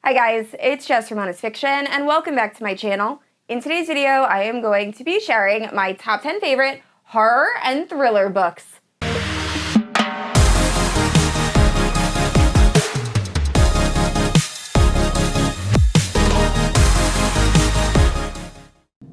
Hi guys, it's Jess from Honest Fiction, and welcome back to my channel. In today's video, I am going to be sharing my top 10 favorite horror and thriller books.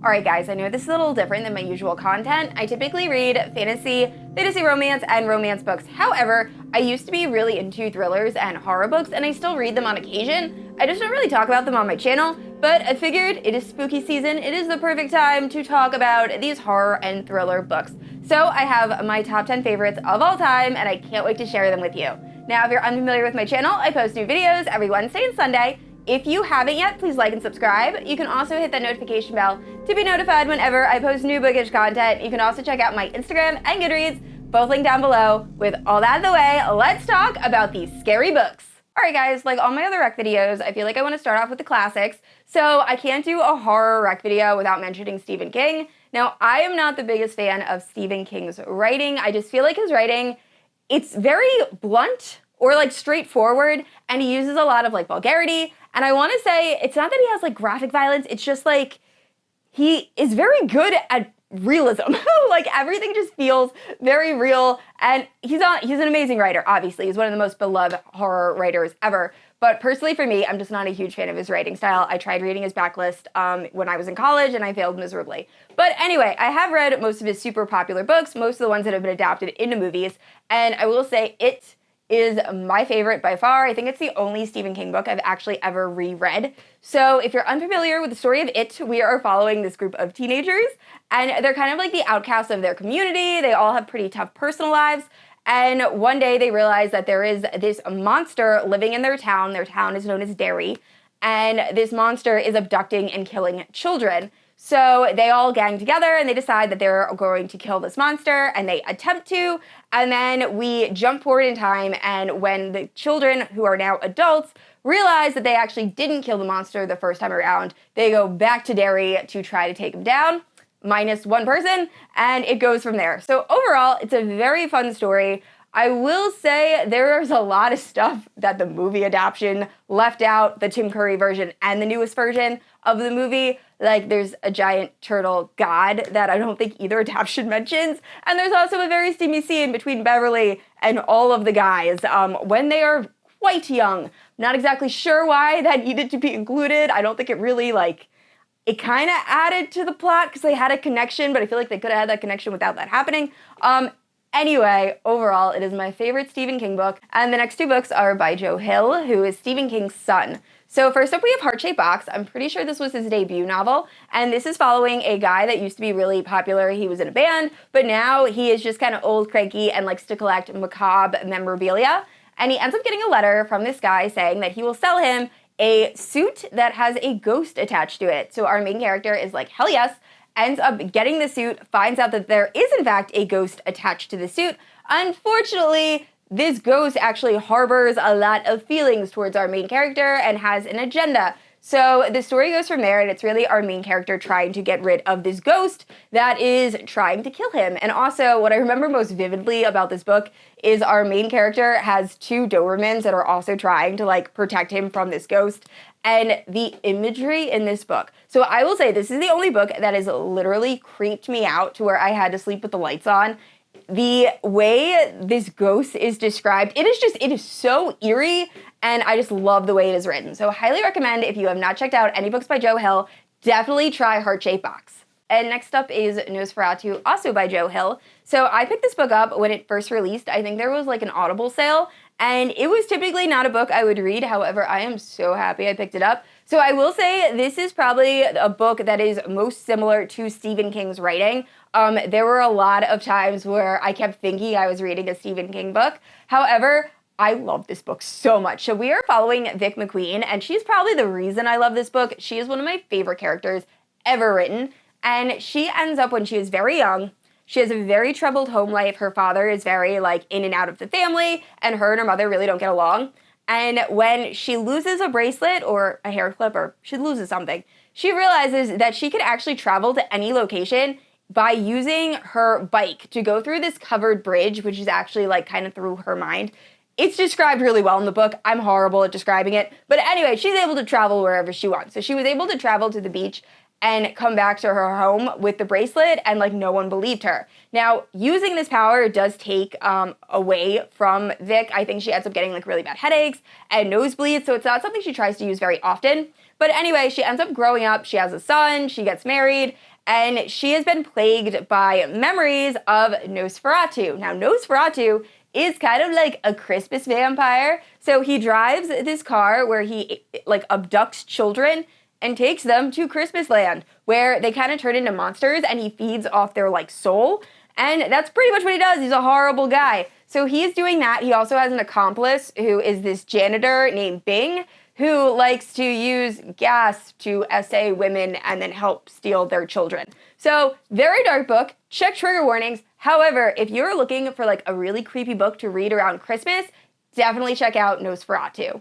Alright guys, I know this is a little different than my usual content. I typically read fantasy romance, and romance books. However, I used to be really into thrillers and horror books, and I still read them on occasion. I just don't really talk about them on my channel, but I figured it is spooky season. It is the perfect time to talk about these horror and thriller books. So I have my top 10 favorites of all time, and I can't wait to share them with you. Now, if you're unfamiliar with my channel, I post new videos every Wednesday and Sunday. If you haven't yet, please like and subscribe. You can also hit that notification bell to be notified whenever I post new bookish content. You can also check out my Instagram and Goodreads, both linked down below. With all that out of the way, let's talk about these scary books. Alright guys, like all my other rec videos, I feel like I want to start off with the classics, so I can't do a horror rec video without mentioning Stephen King. Now, I am not the biggest fan of Stephen King's writing. I just feel like his writing, it's very blunt or like straightforward, and he uses a lot of like vulgarity. And I want to say, it's not that he has like graphic violence, it's just like, he is very good at realism. Like everything just feels very real, and he's an amazing writer, obviously. He's one of the most beloved horror writers ever. But personally for me, I'm just not a huge fan of his writing style. I tried reading his backlist when I was in college, and I failed miserably. But anyway, I have read most of his super popular books, most of the ones that have been adapted into movies, and I will say it is my favorite by far. I think it's the only Stephen King book I've actually ever reread. So if you're unfamiliar with the story of It, we are following this group of teenagers, and they're kind of like the outcasts of their community. They all have pretty tough personal lives, and one day they realize that there is this monster living in their town. Their town is known as Derry, and this monster is abducting and killing children. So they all gang together and they decide that they're going to kill this monster, and they attempt to, and then we jump forward in time, and when the children, who are now adults, realize that they actually didn't kill the monster the first time around, they go back to Derry to try to take him down, minus one person, and it goes from there. So overall, it's a very fun story. I will say there's a lot of stuff that the movie adaptation left out, the Tim Curry version and the newest version of the movie. Like, there's a giant turtle god that I don't think either adaptation mentions. And there's also a very steamy scene between Beverly and all of the guys when they are quite young. Not exactly sure why that needed to be included. I don't think it really, it kind of added to the plot because they had a connection, but I feel like they could have had that connection without that happening. Anyway, overall, it is my favorite Stephen King book, and the next two books are by Joe Hill, who is Stephen King's son. So first up, we have Heart-Shaped Box. I'm pretty sure this was his debut novel, and this is following a guy that used to be really popular. He was in a band, but now he is just kind of old, cranky, and likes to collect macabre memorabilia, and he ends up getting a letter from this guy saying that he will sell him a suit that has a ghost attached to it. So our main character is like, hell yes, ends up getting the suit, finds out that there is in fact a ghost attached to the suit. Unfortunately, this ghost actually harbors a lot of feelings towards our main character and has an agenda. So the story goes from there, and it's really our main character trying to get rid of this ghost that is trying to kill him. And also, what I remember most vividly about this book is our main character has two Dobermans that are also trying to protect him from this ghost. And the imagery in this book. So I will say this is the only book that has literally creeped me out to where I had to sleep with the lights on. The way this ghost is described, it is so eerie, and I just love the way it is written. So highly recommend, if you have not checked out any books by Joe Hill, definitely try Heart-Shaped Box. And next up is Nosferatu, also by Joe Hill. So I picked this book up when it first released. I think there was an Audible sale, and it was typically not a book I would read. However, I am so happy I picked it up. So I will say this is probably a book that is most similar to Stephen King's writing. There were a lot of times where I kept thinking I was reading a Stephen King book. However, I love this book so much. So we are following Vic McQueen, and she's probably the reason I love this book. She is one of my favorite characters ever written, and she ends up when she is very young. She has a very troubled home life. Her father is very in and out of the family, and her mother really don't get along. And when she loses a bracelet or a hair clip, or she loses something, she realizes that she could actually travel to any location by using her bike to go through this covered bridge, which is actually kind of through her mind. It's described really well in the book. I'm horrible at describing it. But anyway, she's able to travel wherever she wants. So she was able to travel to the beach and come back to her home with the bracelet, and like no one believed her. Now, using this power does take away from Vic. I think she ends up getting like really bad headaches and nosebleeds, so it's not something she tries to use very often. But anyway, she ends up growing up, she has a son, she gets married, and she has been plagued by memories of Nosferatu. Now, Nosferatu is kind of like a Christmas vampire. So he drives this car where he like abducts children and takes them to Christmas land, where they kind of turn into monsters and he feeds off their like soul. And that's pretty much what he does. He's a horrible guy. So he's doing that. He also has an accomplice who is this janitor named Bing, who likes to use gas to essay women and then help steal their children. So very dark book. Check trigger warnings. However, if you're looking for like a really creepy book to read around Christmas, definitely check out Nosferatu.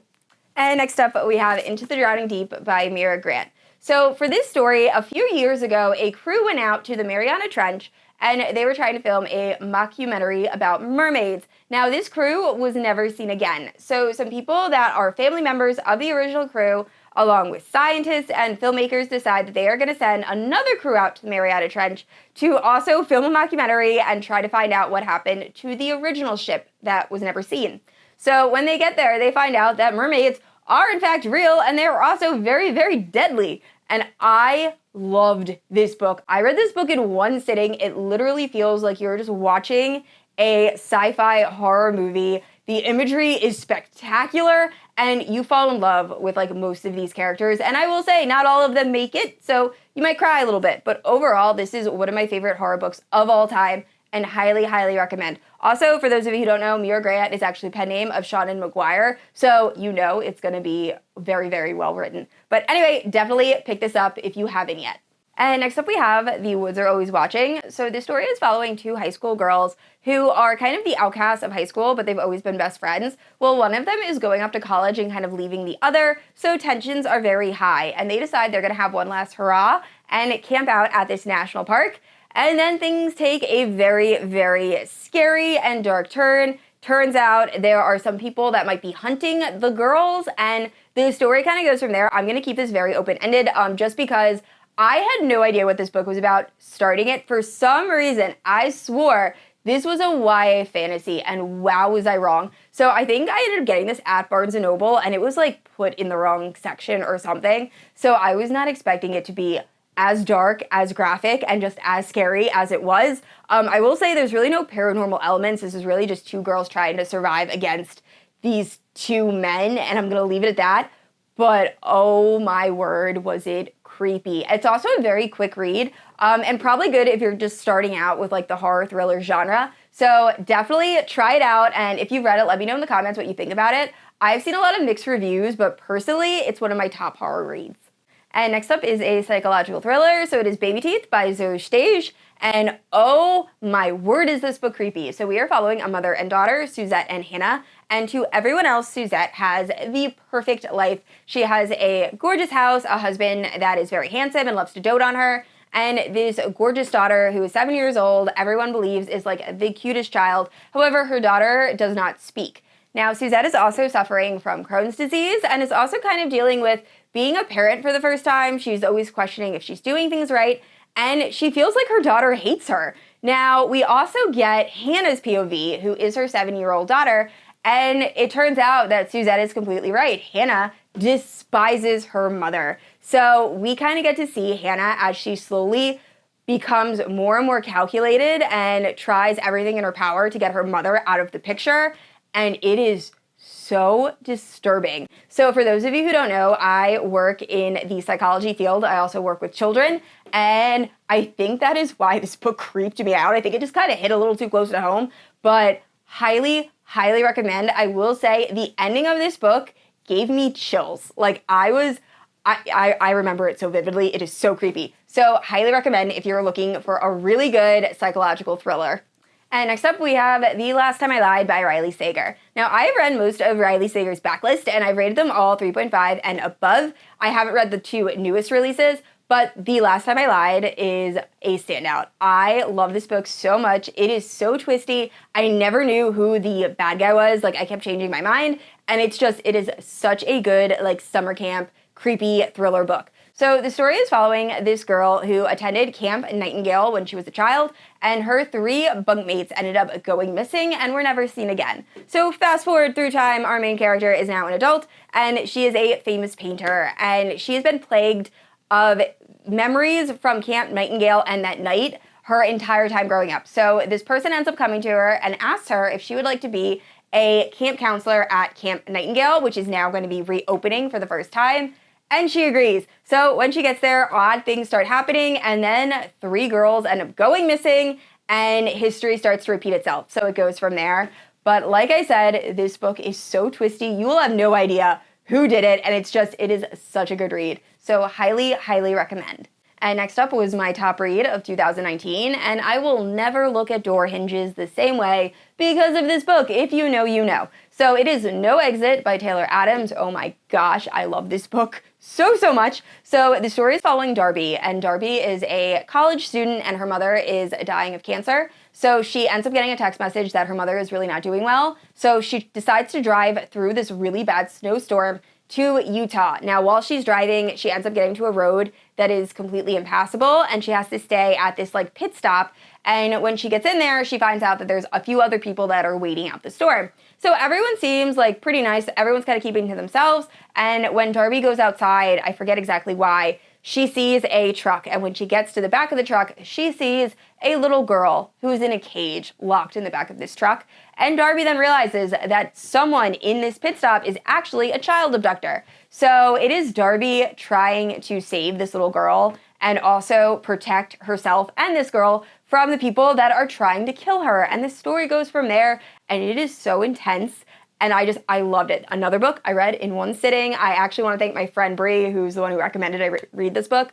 And next up, we have Into the Drowning Deep by Mira Grant. So for this story, a few years ago, a crew went out to the Mariana Trench and they were trying to film a mockumentary about mermaids. Now, this crew was never seen again. So some people that are family members of the original crew, along with scientists and filmmakers, decide that they are going to send another crew out to the Mariana Trench to also film a mockumentary and try to find out what happened to the original ship that was never seen. So when they get there, they find out that mermaids are in fact real, and they're also very, very deadly. And I loved this book. I read this book in one sitting. It literally feels like you're just watching a sci-fi horror movie. The imagery is spectacular, and you fall in love with like most of these characters. And I will say, not all of them make it, so you might cry a little bit. But overall, this is one of my favorite horror books of all time, and highly, highly recommend. Also, for those of you who don't know, Mira Grant is actually pen name of Seanan McGuire, so you know it's going to be very, very well written. But anyway, definitely pick this up if you haven't yet. And next up we have The Woods Are Always Watching. So this story is following two high school girls who are kind of the outcasts of high school, but they've always been best friends. Well, one of them is going off to college and kind of leaving the other, so tensions are very high. And they decide they're going to have one last hurrah and camp out at this national park. And then things take a very, very scary and dark turn. Turns out there are some people that might be hunting the girls, and the story kind of goes from there. I'm going to keep this very open-ended just because I had no idea what this book was about starting it. For some reason, I swore this was a YA fantasy, and wow, was I wrong. So I think I ended up getting this at Barnes & Noble, and it was like put in the wrong section or something. So I was not expecting it to be as dark, as graphic, and just as scary as it was. I will say there's really no paranormal elements. This is really just two girls trying to survive against these two men, and I'm gonna leave it at that. But oh my word, was it creepy. It's also a very quick read, and probably good if you're just starting out with like the horror thriller genre. So definitely try it out, and if you've read it, let me know in the comments what you think about it. I've seen a lot of mixed reviews, but personally, it's one of my top horror reads. And next up is a psychological thriller, so it is Baby Teeth by Zoje. And oh my word, is this book creepy. So we are following a mother and daughter, Suzette and Hannah, and to everyone else, Suzette has the perfect life. She has a gorgeous house, a husband that is very handsome and loves to dote on her, and this gorgeous daughter who is 7 years old, everyone believes is like the cutest child. However, her daughter does not speak. Now, Suzette is also suffering from Crohn's disease and is also kind of dealing with being a parent for the first time. She's always questioning if she's doing things right, and she feels like her daughter hates her. Now, we also get Hannah's POV, who is her 7-year-old daughter, and it turns out that Suzette is completely right. Hannah despises her mother. So we kind of get to see Hannah as she slowly becomes more and more calculated and tries everything in her power to get her mother out of the picture, and it is so disturbing. So for those of you who don't know, I work in the psychology field. I also work with children, and I think that is why this book creeped me out. I think it just kind of hit a little too close to home, but highly, highly recommend. I will say the ending of this book gave me chills. Like I remember it so vividly. It is so creepy. So highly recommend if you're looking for a really good psychological thriller. And next up, we have The Last Time I Lied by Riley Sager. Now, I have read most of Riley Sager's backlist, and I've rated them all 3.5 and above. I haven't read the two newest releases, But The Last Time I Lied is a standout. I love this book so much. It is so twisty. I never knew who the bad guy was. Like, I kept changing my mind. And it is such a good, like, summer camp, creepy thriller book. So the story is following this girl who attended Camp Nightingale when she was a child, and her 3 bunkmates ended up going missing and were never seen again. So fast forward through time, our main character is now an adult, and she is a famous painter, and she has been plagued of memories from Camp Nightingale and that night her entire time growing up. So this person ends up coming to her and asks her if she would like to be a camp counselor at Camp Nightingale, which is now going to be reopening for the first time. And she agrees. So when she gets there, odd things start happening, and then 3 girls end up going missing, and history starts to repeat itself. So it goes from there. But like I said, this book is so twisty. You will have no idea who did it, and it is such a good read. So highly, highly recommend. And next up was my top read of 2019, and I will never look at door hinges the same way because of this book. If you know, you know. So it is No Exit by Taylor Adams. Oh my gosh, I love this book so much. So the story is following Darby, and Darby is a college student and her mother is dying of cancer. So she ends up getting a text message that her mother is really not doing well. So she decides to drive through this really bad snowstorm to Utah. Now, while she's driving, she ends up getting to a road that is completely impassable, and she has to stay at this like pit stop. And when she gets in there, she finds out that there's a few other people that are waiting out the storm. So everyone seems like pretty nice. Everyone's kind of keeping to themselves. And when Darby goes outside, I forget exactly why, she sees a truck. And when she gets to the back of the truck, she sees a little girl who's in a cage locked in the back of this truck. And Darby then realizes that someone in this pit stop is actually a child abductor. So it is Darby trying to save this little girl and also protect herself and this girl from the people that are trying to kill her. And the story goes from there, and it is so intense. And I loved it. Another book I read in one sitting. I actually want to thank my friend Bree, who's the one who recommended I read this book,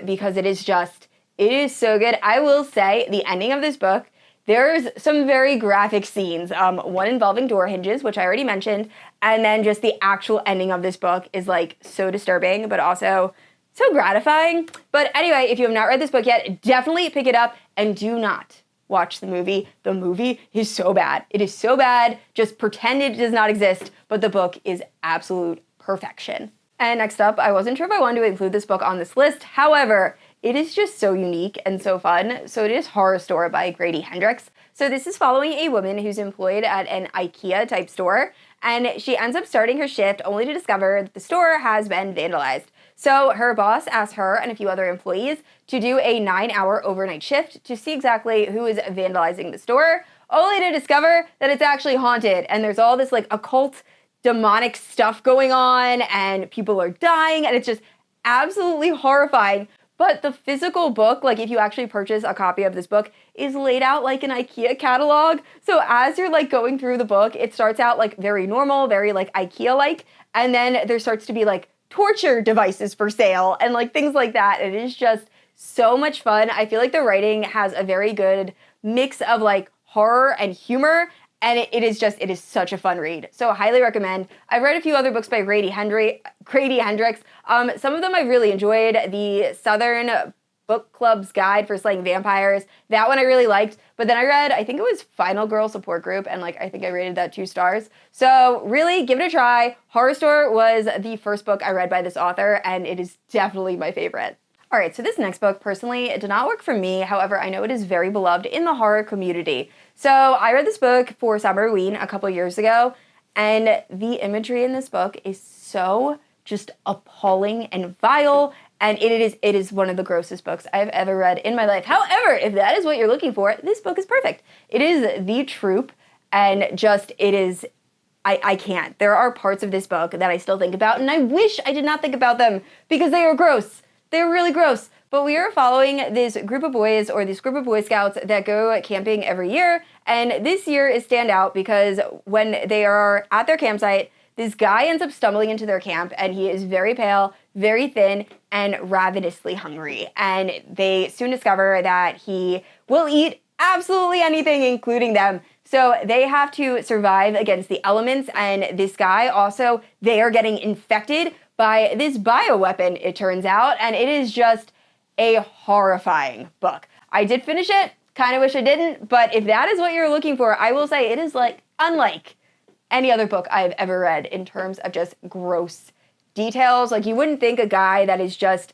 because it is so good. I will say the ending of this book, there's some very graphic scenes, one involving door hinges, which I already mentioned, and then just the actual ending of this book is like so disturbing, but also so gratifying. But anyway, if you have not read this book yet, definitely pick it up, and do not watch the movie. The movie is so bad. It is so bad. Just pretend it does not exist, but the book is absolute perfection. And next up, I wasn't sure if I wanted to include this book on this list. However, it is just so unique and so fun. So it is Horrorstor by Grady Hendrix. So this is following a woman who's employed at an IKEA type store, and she ends up starting her shift only to discover that the store has been vandalized. So her boss asks her and a few other employees to do a 9-hour overnight shift to see exactly who is vandalizing the store, only to discover that it's actually haunted, and there's all this like occult demonic stuff going on, and people are dying, and it's just absolutely horrifying. But the physical book, like if you actually purchase a copy of this book, is laid out like an IKEA catalog. So as you're like going through the book, it starts out like very normal, very like IKEA-like, and then there starts to be like torture devices for sale and like things like that. It is just so much fun. I feel like the writing has a very good mix of like horror and humor, and it is such a fun read. So highly recommend. I've read a few other books by Grady Hendrix. Some of them I really enjoyed. The Southern Book Club's Guide for Slaying Vampires. That one I really liked. But then I read, I think it was Final Girl Support Group, and like I think I rated that 2 stars. So really give it a try. Horrorstor was the first book I read by this author, and it is definitely my favorite. All right, so this next book, personally, it did not work for me. However, I know it is very beloved in the horror community. So I read this book for Summerween a couple years ago, and the imagery in this book is so just appalling and vile, and it is one of the grossest books I've ever read in my life. However, if that is what you're looking for, this book is perfect. It is The Troop, and just, it is, I can't. There are parts of this book that I still think about, and I wish I did not think about them because they are gross. They're really gross. But we are following this group of Boy Scouts that go camping every year, and this year is standout because when they are at their campsite, this guy ends up stumbling into their camp, and he is very pale, very thin, and ravenously hungry. And they soon discover that he will eat absolutely anything, including them. So they have to survive against the elements, and this guy also, they are getting infected by this bioweapon, it turns out, and it is just a horrifying book. I did finish it, kind of wish I didn't, but if that is what you're looking for, I will say it is like unlike any other book I've ever read in terms of just gross details. Like, you wouldn't think a guy that is just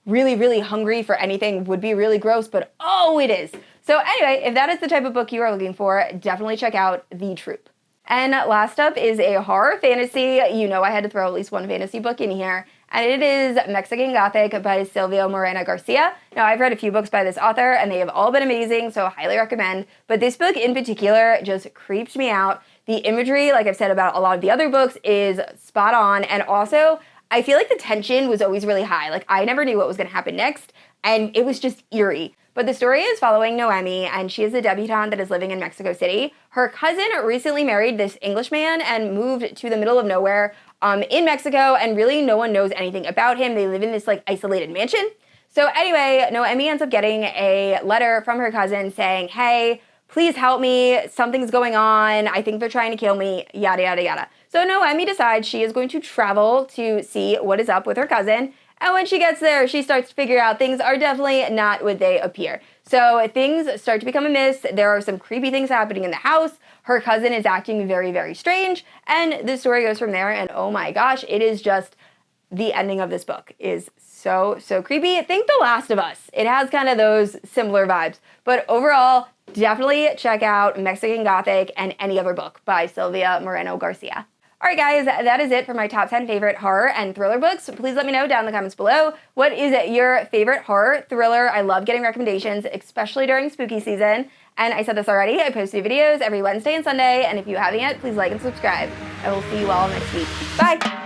really, really hungry for anything would be really gross, but oh, it is. So anyway, if that is the type of book you are looking for, definitely check out The Troop. And last up is a horror fantasy. You know I had to throw at least one fantasy book in here, and it is Mexican Gothic by Silvia Moreno Garcia. Now, I've read a few books by this author, and they have all been amazing, so highly recommend. But this book in particular just creeped me out. The imagery, like I've said about a lot of the other books, is spot on, and also I feel like the tension was always really high. Like, I never knew what was going to happen next, and it was just eerie. But the story is following Noemi, and she is a debutante that is living in Mexico City. Her cousin recently married this Englishman and moved to the middle of nowhere in Mexico, and really no one knows anything about him. They live in this like isolated mansion. So anyway, Noemi ends up getting a letter from her cousin saying, hey, please help me, something's going on, I think they're trying to kill me, yada, yada, yada. So Noemi decides she is going to travel to see what is up with her cousin, and when she gets there, she starts to figure out things are definitely not what they appear. So things start to become amiss, there are some creepy things happening in the house, her cousin is acting very, very strange, and the story goes from there, and oh my gosh, it is just, the ending of this book is so, so creepy. Think The Last of Us. It has kind of those similar vibes, but overall, definitely check out Mexican Gothic and any other book by Silvia Moreno Garcia. Alright guys, that is it for my top 10 favorite horror and thriller books. Please let me know down in the comments below, what is your favorite horror thriller? I love getting recommendations, especially during spooky season. And I said this already, I post new videos every Wednesday and Sunday, and if you haven't yet, please like and subscribe. I will see you all next week. Bye!